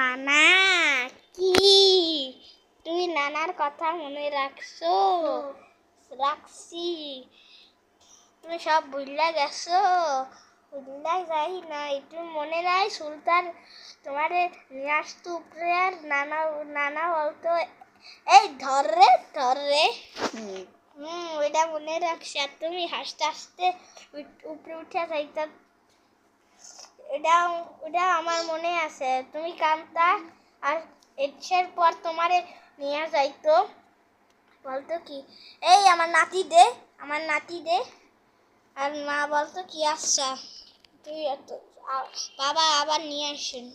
নানা কি তুমি নানার কথা মনে রাখছো? রাখছি। তুমি সব ভুলে গেছো? ভুলে যাই নাই, তুমি মনে নাই সুলতান তোমারে নিয়ে আসতো উপরে আর নানা নানা বলতো এই ধর রে। ওইটা মনে রাখছি। আর তুমি হাসতে হাসতে উপরে উঠে যাইতা, ওটা আমার মনে আছে। তুমি কামতা আর এর পর তোমারে নিয়ে যাইতো, বলতো কি এই আমার নাতি দে। আর মা বলতো কি আচ্ছা তুই বাবা আবার নিয়ে আসেন।